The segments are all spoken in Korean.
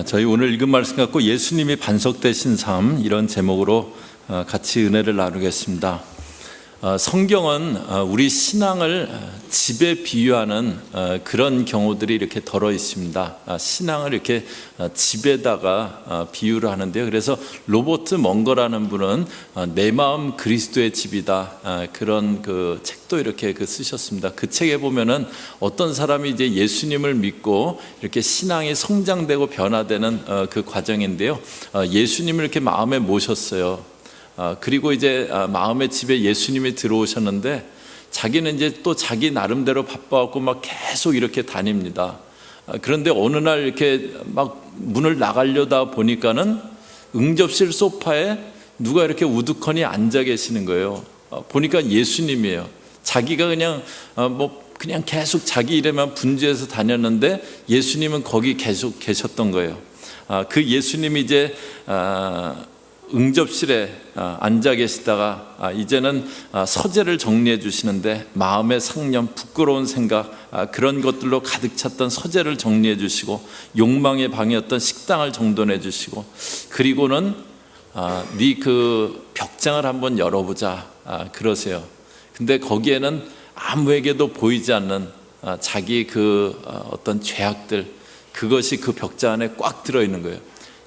저희 오늘 읽은 말씀 갖고 예수님이 반석되신 삶, 이런 제목으로 같이 은혜를 나누겠습니다. 성경은 우리 신앙을 집에 비유하는 그런 경우들이 이렇게 덜어 있습니다. 신앙을 이렇게 집에다가 비유를 하는데요. 그래서 로버트 멍거라는 분은 내 마음 그리스도의 집이다, 그런 그 책도 이렇게 쓰셨습니다. 그 책에 보면은 어떤 사람이 이제 예수님을 믿고 이렇게 신앙이 성장되고 변화되는 그 과정인데요. 예수님을 이렇게 마음에 모셨어요. 그리고 이제 마음의 집에 예수님이 들어오셨는데 자기는 이제 또 자기 나름대로 바빠갖고 막 계속 이렇게 다닙니다. 그런데 어느 날 이렇게 막 문을 나가려다 보니까는 응접실 소파에 누가 이렇게 우두커니 앉아 계시는 거예요. 보니까 예수님이에요. 자기가 그냥 계속 자기 일에만 분주해서 다녔는데 예수님은 거기 계속 계셨던 거예요. 그 예수님이 이제 응접실에 앉아 계시다가 이제는 서재를 정리해 주시는데 마음의 상념, 부끄러운 생각, 그런 것들로 가득 찼던 서재를 정리해 주시고 욕망의 방이었던 식당을 정돈해 주시고, 그리고는 네 그 벽장을 한번 열어보자 그러세요. 근데 거기에는 아무에게도 보이지 않는 자기 그 어떤 죄악들, 그것이 그 벽장 안에 꽉 들어있는 거예요.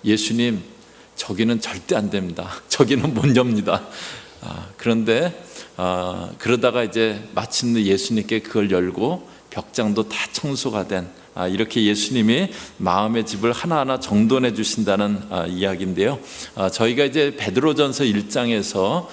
예수님, 저기는 절대 안 됩니다. 저기는 못 엽니다. 그런데 그러다가 이제 마침내 예수님께 그걸 열고 벽장도 다 청소가 된, 이렇게 예수님이 마음의 집을 하나하나 정돈해 주신다는 이야기인데요. 저희가 이제 베드로전서 1장에서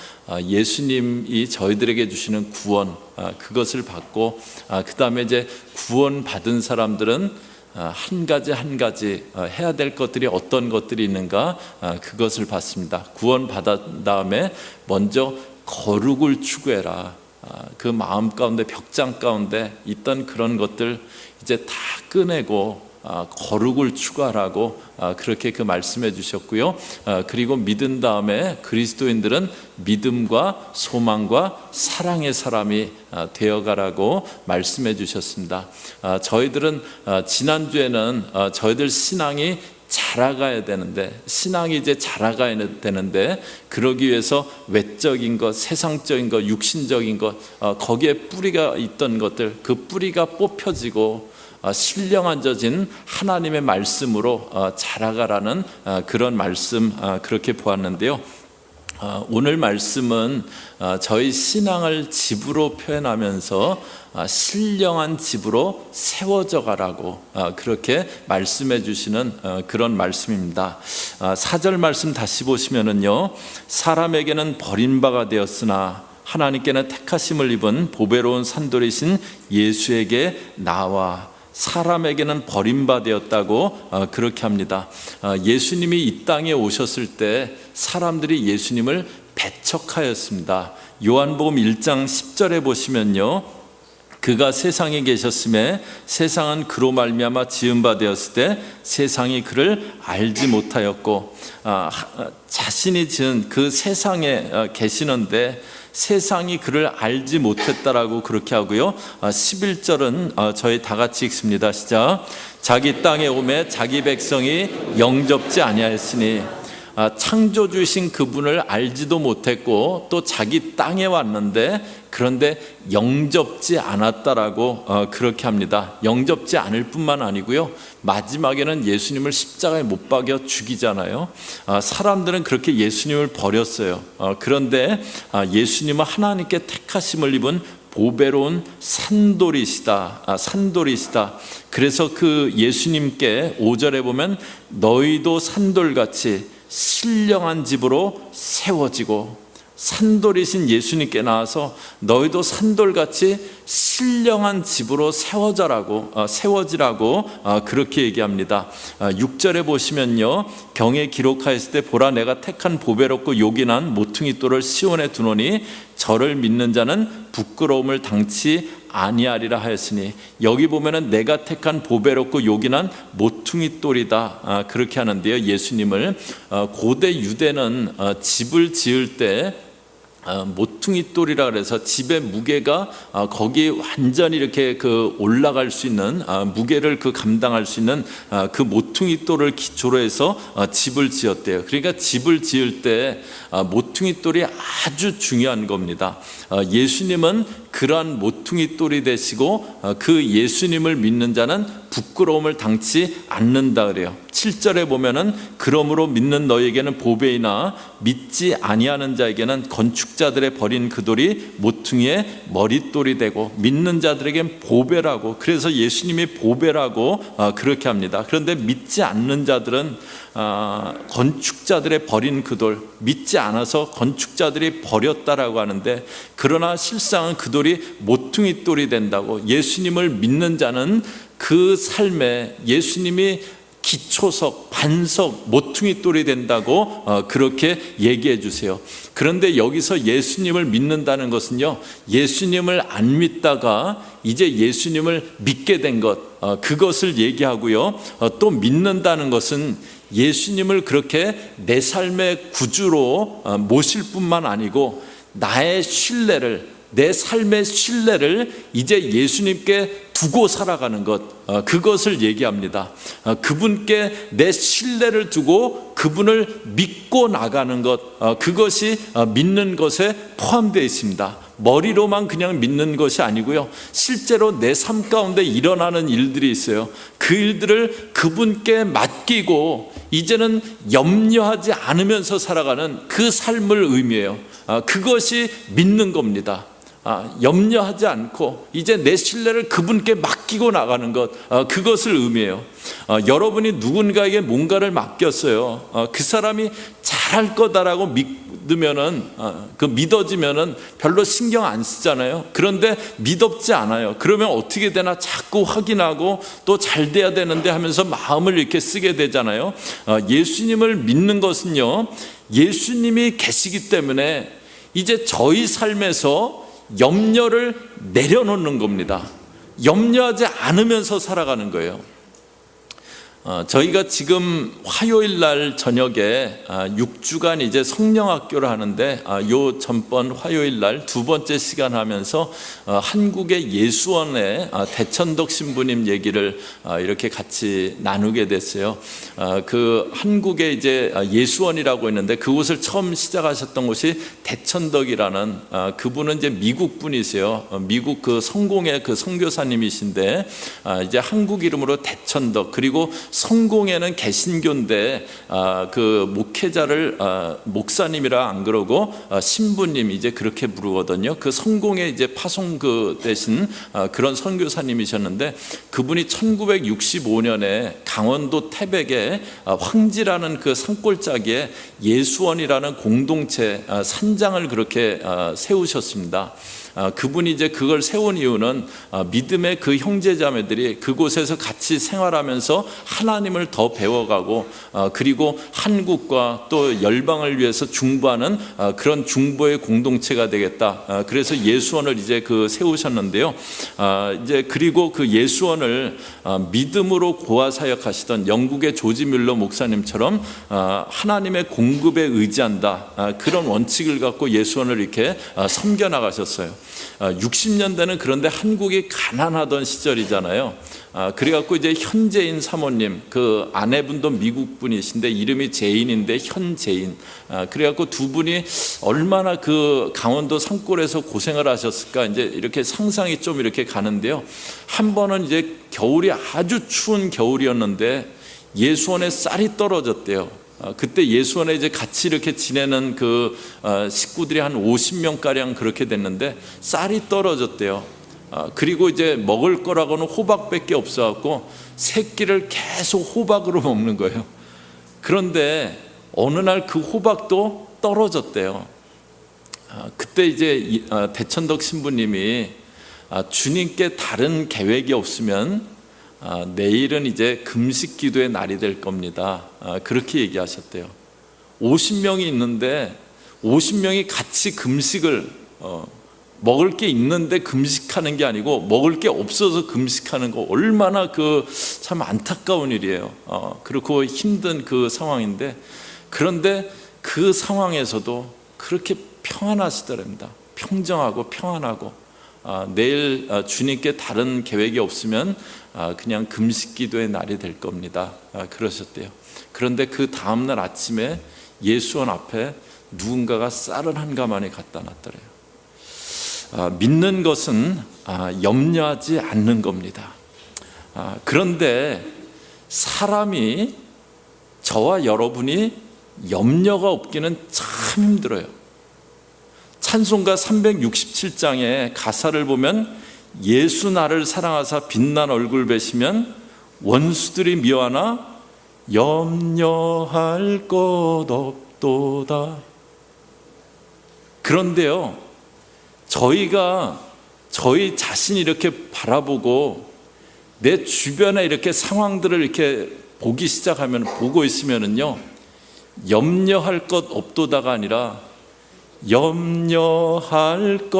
예수님이 저희들에게 주시는 구원, 그것을 받고 그 다음에 이제 구원 받은 사람들은 한 가지 해야 될 것들이 어떤 것들이 있는가, 그것을 봤습니다. 구원 받은 다음에 먼저 거룩을 추구해라. 그 마음 가운데, 벽장 가운데 있던 그런 것들 이제 다 꺼내고 거룩을 추구하라고 그렇게 말씀해 주셨고요. 그리고 믿은 다음에 그리스도인들은 믿음과 소망과 사랑의 사람이 되어가라고 말씀해 주셨습니다. 저희들은 지난주에는 저희들 신앙이 자라가야 되는데, 신앙이 이제 자라가야 되는데, 그러기 위해서 외적인 것, 세상적인 것, 육신적인 것, 거기에 뿌리가 있던 것들, 그 뿌리가 뽑혀지고 신령한 젖인 하나님의 말씀으로 자라가라는 그런 말씀, 그렇게 보았는데요. 오늘 말씀은 저희 신앙을 집으로 표현하면서 신령한 집으로 세워져 가라고 그렇게 말씀해 주시는 그런 말씀입니다. 4절 말씀 다시 보시면은요, 사람에게는 버림바가 되었으나 하나님께는 택하심을 입은 보배로운 산돌이신 예수에게 나와. 사람에게는 버림받았다고 그렇게 합니다. 예수님이 이 땅에 오셨을 때 사람들이 예수님을 배척하였습니다. 요한복음 1장 10절에 보시면요, 그가 세상에 계셨음에 세상은 그로 말미암아 지은 바 되었을 때 세상이 그를 알지 못하였고, 자신이 지은 그 세상에 계시는데 세상이 그를 알지 못했다라고 그렇게 하고요. 11절은 저희 다 같이 읽습니다. 시작. 자기 땅에 오매 자기 백성이 영접지 아니하였으니, 창조주신 그분을 알지도 못했고 또 자기 땅에 왔는데 그런데 영접지 않았다라고 그렇게 합니다. 영접지 않을 뿐만 아니고요, 마지막에는 예수님을 십자가에 못 박여 죽이잖아요. 사람들은 그렇게 예수님을 버렸어요. 그런데 예수님은 하나님께 택하심을 입은 보배로운 산돌이시다. 그래서 그 예수님께 5절에 보면 너희도 산돌같이 신령한 집으로 세워지고, 산돌이신 예수님께 나와서 너희도 산돌같이 신령한 집으로 세워지라고 그렇게 얘기합니다. 6절에 보시면요, 경에 기록하였을 때 보라 내가 택한 보배롭고 요긴한 모퉁이 돌을 시온에 두노니 저를 믿는 자는 부끄러움을 당치 아니하리라 하였으니, 여기 보면은 내가 택한 보배롭고 요긴한 모퉁이 돌이다 그렇게 하는데요. 예수님을 고대 유대는 집을 지을 때 모퉁이돌이라 그래서 집의 무게가 거기 완전히 이렇게 그 올라갈 수 있는 무게를 그 감당할 수 있는 그 모퉁이돌을 기초로 해서 집을 지었대요. 그러니까 집을 지을 때 모퉁이돌이 아주 중요한 겁니다. 예수님은 그러한 모퉁이돌이 되시고 그 예수님을 믿는 자는 부끄러움을 당치 않는다 그래요. 7절에 보면은 그러므로 믿는 너희에게는 보배이나 믿지 아니하는 자에게는 건축자들의 버린 그 돌이 모퉁이의 머릿돌이 되고, 믿는 자들에겐 보배라고, 그래서 예수님이 보배라고 그렇게 합니다. 그런데 믿지 않는 자들은 건축자들의 버린 그 돌, 믿지 않아서 건축자들이 버렸다라고 하는데, 그러나 실상은 그 돌이 모퉁이돌이 된다고, 예수님을 믿는 자는 그 삶에 예수님이 기초석, 반석, 모퉁이돌이 된다고 그렇게 얘기해 주세요. 그런데 여기서 예수님을 믿는다는 것은요, 예수님을 안 믿다가 이제 예수님을 믿게 된 것, 그것을 얘기하고요. 또 믿는다는 것은 예수님을 그렇게 내 삶의 구주로 모실 뿐만 아니고 나의 신뢰를, 내 삶의 신뢰를 이제 예수님께 두고 살아가는 것, 그것을 얘기합니다. 그분께 내 신뢰를 두고 그분을 믿고 나가는 것, 그것이 믿는 것에 포함되어 있습니다. 머리로만 그냥 믿는 것이 아니고요, 실제로 내 삶 가운데 일어나는 일들이 있어요. 그 일들을 그분께 맡기고 이제는 염려하지 않으면서 살아가는 그 삶을 의미해요. 그것이 믿는 겁니다. 염려하지 않고 이제 내 신뢰를 그분께 맡기고 나가는 것, 그것을 의미해요. 여러분이 누군가에게 뭔가를 맡겼어요. 그 사람이 잘할 거다라고 믿으면은, 믿어지면은 별로 신경 안 쓰잖아요. 그런데 믿었지 않아요. 그러면 어떻게 되나 자꾸 확인하고 또 잘 돼야 되는데 하면서 마음을 이렇게 쓰게 되잖아요. 예수님을 믿는 것은요, 예수님이 계시기 때문에 이제 저희 삶에서 염려를 내려놓는 겁니다. 염려하지 않으면서 살아가는 거예요. 저희가 지금 화요일 날 저녁에 6주간 이제 성령학교를 하는데, 요 전번 화요일 날 두 번째 시간 하면서 한국의 예수원의 대천덕 신부님 얘기를 이렇게 같이 나누게 됐어요. 그 한국에 이제 예수원이라고 있는데 그곳을 처음 시작하셨던 곳이 대천덕이라는, 그분은 이제 미국 분이세요. 미국 그 성공의 그 선교사님이신데, 이제 한국 이름으로 대천덕, 그리고 성공에는 개신교인데 그 목회자를 목사님이라 안 그러고 신부님 이제 그렇게 부르거든요. 그 성공에 이제 파송 그 대신 그런 선교사님이셨는데, 그분이 1965년에 강원도 태백에 황지라는 그 산골짜기에 예수원이라는 공동체 산장을 그렇게 세우셨습니다. 그분이 이제 그걸 세운 이유는 믿음의 그 형제자매들이 그곳에서 같이 생활하면서 하나님을 더 배워가고, 그리고 한국과 또 열방을 위해서 중보하는 그런 중보의 공동체가 되겠다. 그래서 예수원을 이제 그 세우셨는데요. 이제 그리고 그 예수원을 믿음으로 고아 사역하시던 영국의 조지 뮬러 목사님처럼 하나님의 공급에 의지한다, 그런 원칙을 갖고 예수원을 이렇게 섬겨 나가셨어요. 60년대는 그런데 한국이 가난하던 시절이잖아요. 그래갖고 이제 현재인 사모님, 그 아내분도 미국 분이신데 이름이 제인인데 현제인, 그래갖고 두 분이 얼마나 그 강원도 산골에서 고생을 하셨을까 이제 이렇게 상상이 좀 이렇게 가는데요. 한 번은 이제 겨울이 아주 추운 겨울이었는데 예수원에 쌀이 떨어졌대요. 그때 예수원에 이제 같이 이렇게 지내는 그 식구들이 한 50명 가량 그렇게 됐는데 쌀이 떨어졌대요. 그리고 이제 먹을 거라고는 호박밖에 없어갖고 새끼를 계속 호박으로 먹는 거예요. 그런데 어느 날 그 호박도 떨어졌대요. 그때 이제 대천덕 신부님이 주님께 다른 계획이 없으면 내일은 이제 금식 기도의 날이 될 겁니다. 그렇게 얘기하셨대요. 50명이 있는데 50명이 같이 금식을, 먹을 게 있는데 금식하는 게 아니고 먹을 게 없어서 금식하는 거, 얼마나 그 참 안타까운 일이에요. 그렇고 힘든 그 상황인데, 그런데 그 상황에서도 그렇게 평안하시더랍니다. 평정하고 평안하고 내일 주님께 다른 계획이 없으면 그냥 금식기도의 날이 될 겁니다. 그러셨대요. 그런데 그 다음날 아침에 예수원 앞에 누군가가 쌀을 한 가마니 갖다 놨더래요. 믿는 것은 염려하지 않는 겁니다. 그런데 사람이, 저와 여러분이 염려가 없기는 참 힘들어요. 찬송가 367장의 가사를 보면 예수 나를 사랑하사 빛난 얼굴 뵈시면 원수들이 미워하나 염려할 것 없도다. 그런데요, 저희가 저희 자신이 이렇게 바라보고 내 주변에 이렇게 상황들을 이렇게 보기 시작하면, 보고 있으면은요, 염려할 것 없도다가 아니라 염려할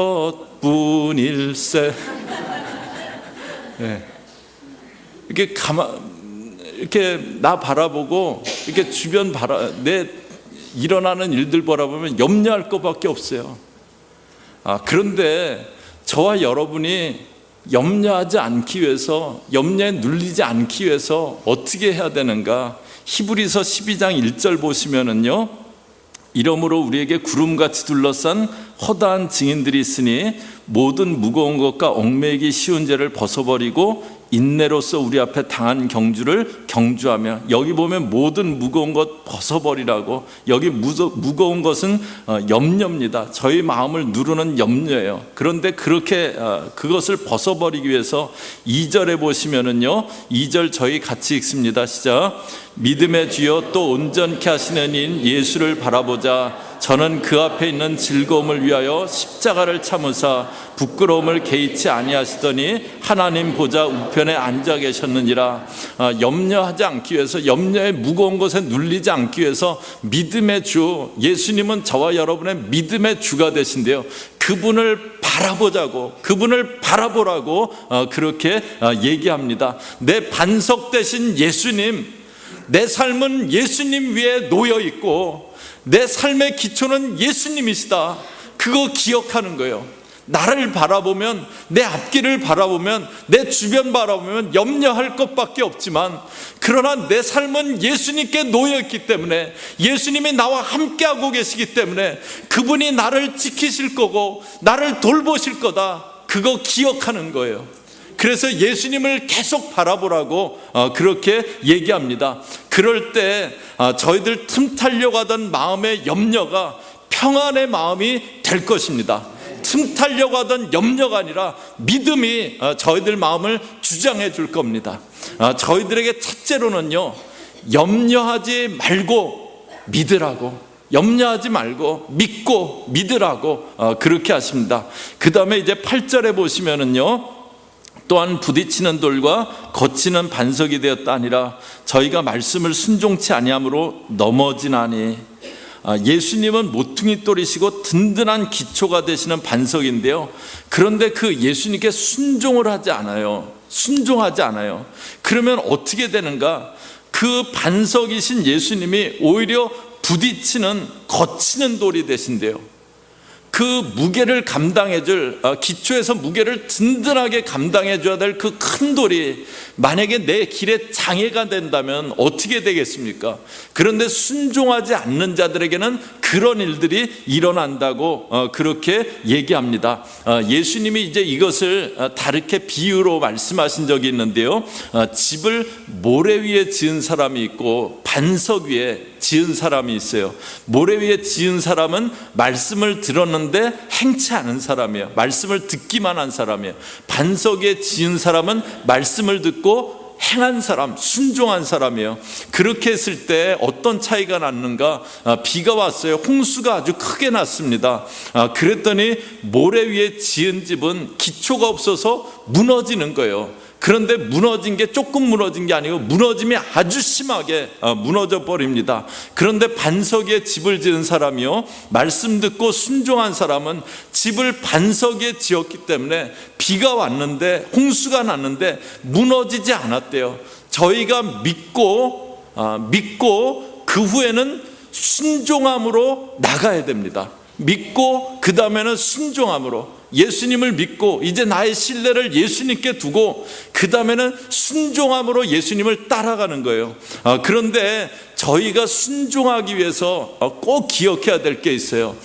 것뿐일세. 네. 이렇게 나 바라보고 이렇게 주변 내 일어나는 일들 바라보면 염려할 것밖에 없어요. 그런데 저와 여러분이 염려하지 않기 위해서, 염려에 눌리지 않기 위해서 어떻게 해야 되는가? 히브리서 12장 1절 보시면은요, 이러므로 우리에게 구름같이 둘러싼 허다한 증인들이 있으니 모든 무거운 것과 얽매이기 쉬운 죄를 벗어버리고 인내로서 우리 앞에 당한 경주를 경주하며, 여기 보면 모든 무거운 것 벗어버리라고, 여기 무거운 것은 염려입니다. 저희 마음을 누르는 염려예요. 그런데 그렇게 그것을 벗어버리기 위해서 2절에 보시면은요, 2절 저희 같이 읽습니다. 시작. 믿음의 주여 또 온전케 하시는 이인 예수를 바라보자. 저는 그 앞에 있는 즐거움을 위하여 십자가를 참으사 부끄러움을 개의치 아니하시더니 하나님 보좌 우편에 앉아 계셨느니라. 염려하지 않기 위해서, 염려의 무거운 것에 눌리지 않기 위해서 믿음의 주 예수님은 저와 여러분의 믿음의 주가 되신데요, 그분을 바라보자고, 그분을 바라보라고 그렇게 얘기합니다. 내 반석 되신 예수님, 내 삶은 예수님 위에 놓여 있고 내 삶의 기초는 예수님이시다. 그거 기억하는 거예요. 나를 바라보면, 내 앞길을 바라보면, 내 주변 바라보면 염려할 것밖에 없지만, 그러나 내 삶은 예수님께 놓여있기 때문에, 예수님이 나와 함께하고 계시기 때문에 그분이 나를 지키실 거고 나를 돌보실 거다. 그거 기억하는 거예요. 그래서 예수님을 계속 바라보라고 그렇게 얘기합니다. 그럴 때 저희들 틈타려고 하던 마음의 염려가 평안의 마음이 될 것입니다. 틈타려고 하던 염려가 아니라 믿음이 저희들 마음을 주장해 줄 겁니다. 저희들에게 첫째로는요, 염려하지 말고 믿으라고, 염려하지 말고 믿고 믿으라고 그렇게 하십니다. 그 다음에 이제 8절에 보시면은요, 또한 부딪히는 돌과 거치는 반석이 되었다 아니라 저희가 말씀을 순종치 아니함으로 넘어지나니. 예수님은 모퉁이 돌이시고 든든한 기초가 되시는 반석인데요, 그런데 그 예수님께 순종을 하지 않아요. 순종하지 않아요. 그러면 어떻게 되는가? 그 반석이신 예수님이 오히려 부딪히는, 거치는 돌이 되신대요. 그 무게를 감당해줄, 기초에서 무게를 든든하게 감당해줘야 될 그 큰 돌이 만약에 내 길에 장애가 된다면 어떻게 되겠습니까? 그런데 순종하지 않는 자들에게는 그런 일들이 일어난다고 그렇게 얘기합니다. 예수님이 이제 이것을 다르게 비유로 말씀하신 적이 있는데요, 집을 모래 위에 지은 사람이 있고 반석 위에 지은 사람이 있어요. 모래 위에 지은 사람은 말씀을 들었는데 행치 않은 사람이에요. 말씀을 듣기만 한 사람이에요. 반석 위에 지은 사람은 말씀을 듣고 행한 사람, 순종한 사람이에요. 그렇게 했을 때 어떤 차이가 났는가? 비가 왔어요. 홍수가 아주 크게 났습니다. 그랬더니 모래 위에 지은 집은 기초가 없어서 무너지는 거예요. 그런데 무너진 게 조금 무너진 게 아니고 무너짐이 아주 심하게 무너져 버립니다. 그런데 반석 위에 집을 지은 사람이요, 말씀 듣고 순종한 사람은 집을 반석 위에 지었기 때문에 비가 왔는데, 홍수가 났는데 무너지지 않았대요. 저희가 믿고 그 후에는 순종함으로 나가야 됩니다. 믿고 그 다음에는 순종함으로, 예수님을 믿고 이제 나의 신뢰를 예수님께 두고 그 다음에는 순종함으로 예수님을 따라가는 거예요. 그런데 저희가 순종하기 위해서 꼭 기억해야 될 게 있어요.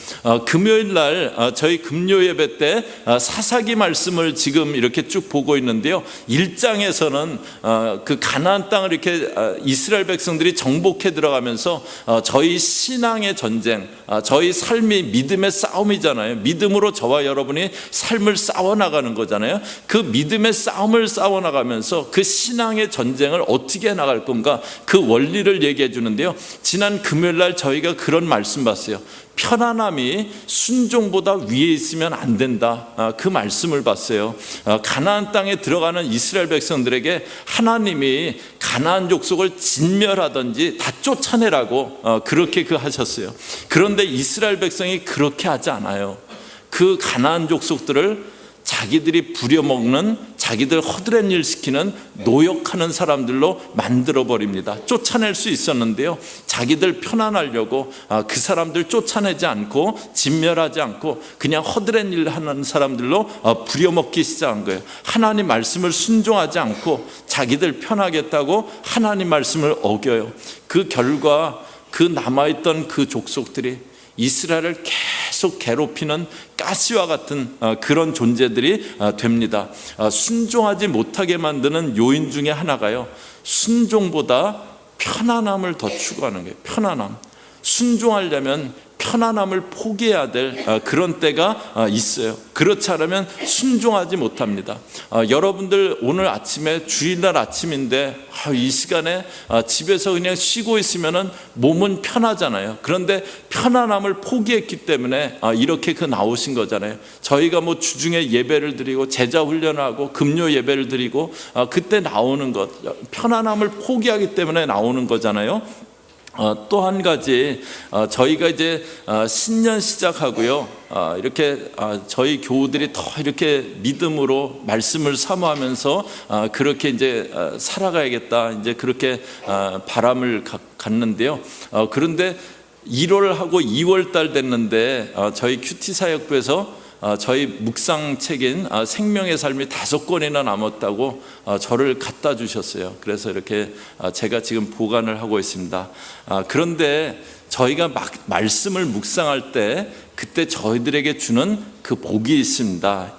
금요일 날 저희 금요 예배 때 사사기 말씀을 지금 이렇게 쭉 보고 있는데요, 1장에서는 그 가나안 땅을 이렇게 이스라엘 백성들이 정복해 들어가면서 저희 신앙의 전쟁, 저희 삶이 믿음의 싸움이잖아요. 믿음으로 저와 여러분이 삶을 싸워나가는 거잖아요. 그 믿음의 싸움을 싸워나가면서 그 신앙의 전쟁을 어떻게 나갈 건가, 그 원리를 얘기해 주는데요, 지난 금요일 날 저희가 그런 말씀 봤어요. 편안함이 순종보다 위에 있으면 안 된다, 그 말씀을 봤어요. 가나안 땅에 들어가는 이스라엘 백성들에게 하나님이 가나안 족속을 진멸하든지 다 쫓아내라고 그렇게 하셨어요. 그런데 이스라엘 백성이 그렇게 하지 않아요. 그 가나안 족속들을 자기들이 부려먹는, 자기들 허드렛 일 시키는, 노역하는 사람들로 만들어버립니다. 쫓아낼 수 있었는데요, 자기들 편안하려고 그 사람들 쫓아내지 않고 진멸하지 않고 그냥 허드렛 일 하는 사람들로 부려먹기 시작한 거예요. 하나님 말씀을 순종하지 않고 자기들 편하겠다고 하나님 말씀을 어겨요. 그 결과 그 남아있던 그 족속들이 이스라엘을 계속 괴롭히는 가시와 같은 그런 존재들이 됩니다. 순종하지 못하게 만드는 요인 중에 하나가요, 순종보다 편안함을 더 추구하는 거예요. 편안함. 순종하려면 편안함을 포기해야 될 그런 때가 있어요. 그렇지 않으면 순종하지 못합니다. 여러분들 오늘 아침에 주일날 아침인데 이 시간에 집에서 그냥 쉬고 있으면 몸은 편하잖아요. 그런데 편안함을 포기했기 때문에 이렇게 나오신 거잖아요. 저희가 뭐 주중에 예배를 드리고 제자 훈련을 하고 금요 예배를 드리고 그때 나오는 것, 편안함을 포기하기 때문에 나오는 거잖아요. 또 한 가지, 저희가 이제 신년 시작하고요, 이렇게 저희 교우들이 더 이렇게 믿음으로 말씀을 사모하면서 그렇게 이제 살아가야겠다, 이제 그렇게 바람을 갖는데요. 그런데 1월하고 2월 달 됐는데 저희 큐티 사역부에서 저희 묵상책인 생명의 삶이 5권이나 남았다고 저를 갖다 주셨어요. 그래서 이렇게 제가 지금 보관을 하고 있습니다. 그런데 저희가 말씀을 묵상할 때 그때 저희들에게 주는 그 복이 있습니다.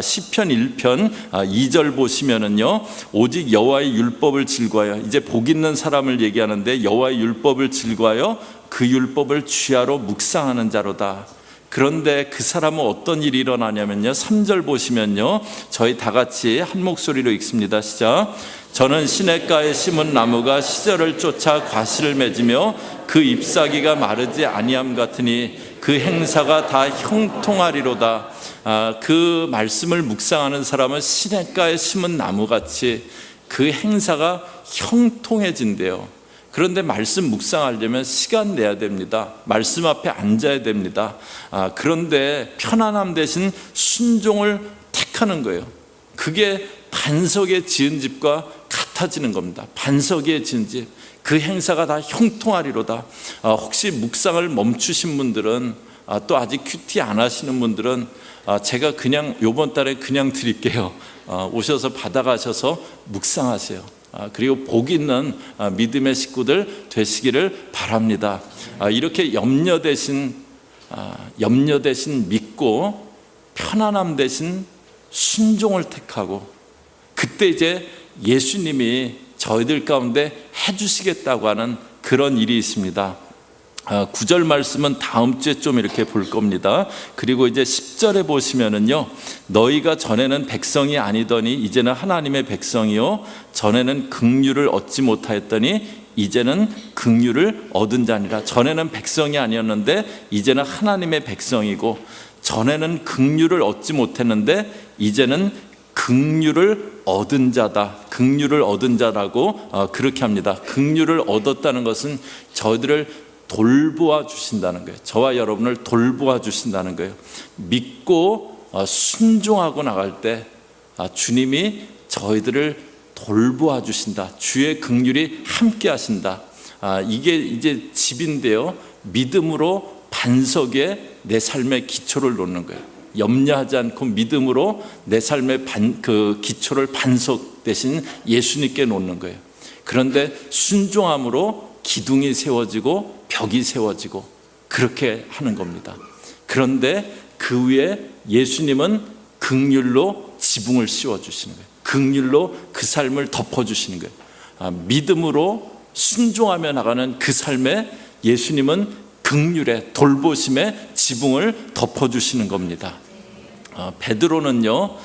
시편 1편 2절 보시면은요, 오직 여호와의 율법을 즐거워하여, 이제 복 있는 사람을 얘기하는데 여호와의 율법을 즐거워하여 그 율법을 주야로 묵상하는 자로다. 그런데 그 사람은 어떤 일이 일어나냐면요, 3절 보시면요, 저희 다 같이 한 목소리로 읽습니다. 시작. 저는 시냇가에 심은 나무가 시절을 쫓아 과실을 맺으며 그 잎사귀가 마르지 아니함 같으니 그 행사가 다 형통하리로다. 그 말씀을 묵상하는 사람은 시냇가에 심은 나무같이 그 행사가 형통해진대요. 그런데 말씀 묵상하려면 시간 내야 됩니다. 말씀 앞에 앉아야 됩니다. 그런데 편안함 대신 순종을 택하는 거예요. 그게 반석에 지은 집과 같아지는 겁니다. 반석에 지은 집, 그 행사가 다 형통하리로다. 혹시 묵상을 멈추신 분들은, 또 아직 큐티 안 하시는 분들은 제가 그냥 이번 달에 그냥 드릴게요. 오셔서 받아가셔서 묵상하세요. 그리고 복 있는 믿음의 식구들 되시기를 바랍니다. 이렇게 염려 대신 믿고 편안함 대신 순종을 택하고, 그때 이제 예수님이 저희들 가운데 해주시겠다고 하는 그런 일이 있습니다. 9절 말씀은 다음 주에 좀 이렇게 볼 겁니다. 그리고 이제 10절에 보시면은요, 너희가 전에는 백성이 아니더니 이제는 하나님의 백성이요, 전에는 긍휼을 얻지 못하였더니 이제는 긍휼을 얻은 자니라. 전에는 백성이 아니었는데 이제는 하나님의 백성이고, 전에는 긍휼을 얻지 못했는데 이제는 긍휼을 얻은 자다. 긍휼을 얻은 자라고 그렇게 합니다. 긍휼을 얻었다는 것은 저희들을 돌보아 주신다는 거예요. 저와 여러분을 돌보아 주신다는 거예요. 믿고 순종하고 나갈 때 주님이 저희들을 돌보아 주신다. 주의 긍휼이 함께 하신다. 이게 이제 집인데요, 믿음으로 반석에 내 삶의 기초를 놓는 거예요. 염려하지 않고 믿음으로 내 삶의 그 기초를 반석 대신 예수님께 놓는 거예요. 그런데 순종함으로 기둥이 세워지고 벽이 세워지고 그렇게 하는 겁니다. 그런데 그 위에 예수님은 긍휼로 지붕을 씌워주시는 거예요. 긍휼로 그 삶을 덮어주시는 거예요. 믿음으로 순종하며 나가는 그 삶에 예수님은 긍휼의 돌보심의 지붕을 덮어주시는 겁니다. 베드로는요,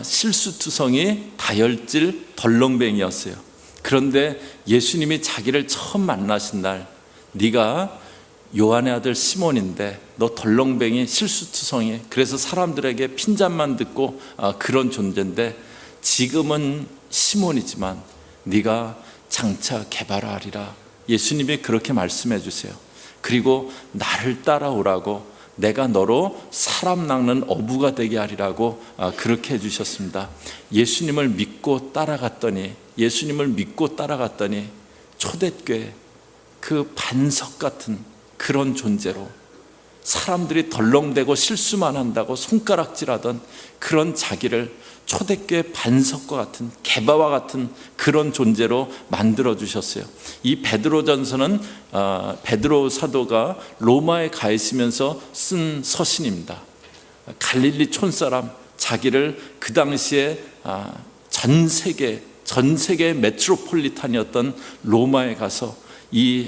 실수투성이 다혈질 덜렁뱅이였어요. 그런데 예수님이 자기를 처음 만나신 날, 네가 요한의 아들 시몬인데 너 덜렁뱅이 실수투성이, 그래서 사람들에게 핀잔만 듣고 그런 존재인데 지금은 시몬이지만 네가 장차 개발하리라. 예수님이 그렇게 말씀해 주세요. 그리고 나를 따라오라고, 내가 너로 사람 낚는 어부가 되게 하리라고 그렇게 해주셨습니다. 예수님을 믿고 따라갔더니 초대교회 그 반석 같은 그런 존재로, 사람들이 덜렁대고 실수만 한다고 손가락질하던 그런 자기를 초대교회 반석과 같은, 개바와 같은 그런 존재로 만들어주셨어요. 이 베드로전서는 베드로 사도가 로마에 가 있으면서 쓴 서신입니다. 갈릴리 촌사람, 자기를 그 당시에 전 세계 메트로폴리탄이었던 로마에 가서 이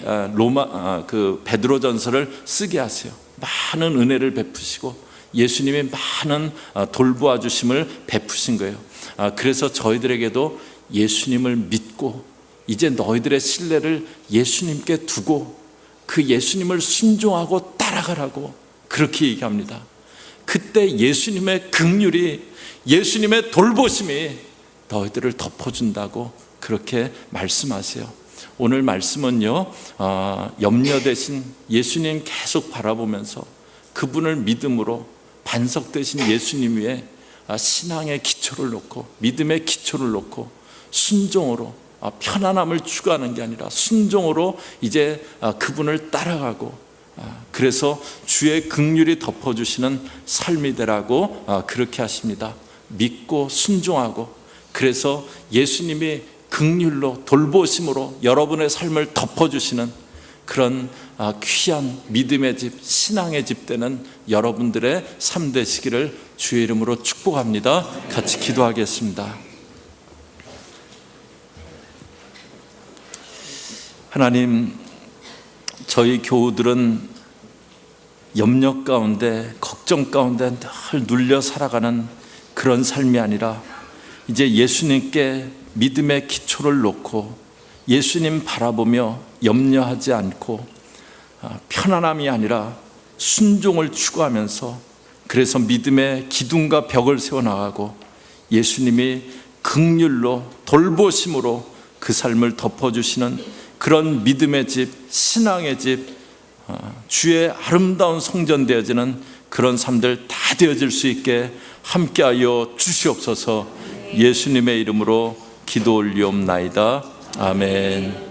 그 베드로전서를 쓰게 하세요. 많은 은혜를 베푸시고 예수님이 많은 돌보아 주심을 베푸신 거예요. 그래서 저희들에게도 예수님을 믿고 이제 너희들의 신뢰를 예수님께 두고 그 예수님을 순종하고 따라가라고 그렇게 얘기합니다. 그때 예수님의 긍휼이, 예수님의 돌보심이 너희들을 덮어준다고 그렇게 말씀하세요. 오늘 말씀은요, 염려 대신 예수님 계속 바라보면서 그분을 믿음으로 반석 대신 예수님 위에 신앙의 기초를 놓고, 믿음의 기초를 놓고 순종으로, 편안함을 추구하는 게 아니라 순종으로 이제 그분을 따라가고, 그래서 주의 긍휼이 덮어주시는 삶이 되라고 그렇게 하십니다. 믿고 순종하고, 그래서 예수님이 긍휼로 돌보심으로 여러분의 삶을 덮어주시는 그런 귀한 믿음의 집, 신앙의 집 되는 여러분들의 삶 되시기를 주의 이름으로 축복합니다. 같이 기도하겠습니다. 하나님, 저희 교우들은 염려 가운데, 걱정 가운데 늘 눌려 살아가는 그런 삶이 아니라 이제 예수님께 믿음의 기초를 놓고 예수님 바라보며 염려하지 않고 편안함이 아니라 순종을 추구하면서, 그래서 믿음의 기둥과 벽을 세워나가고 예수님이 긍휼로 돌보심으로 그 삶을 덮어주시는 그런 믿음의 집, 신앙의 집, 주의 아름다운 성전 되어지는 그런 삶들 다 되어질 수 있게 함께하여 주시옵소서. 예수님의 이름으로 기도 올리옵나이다. 아멘.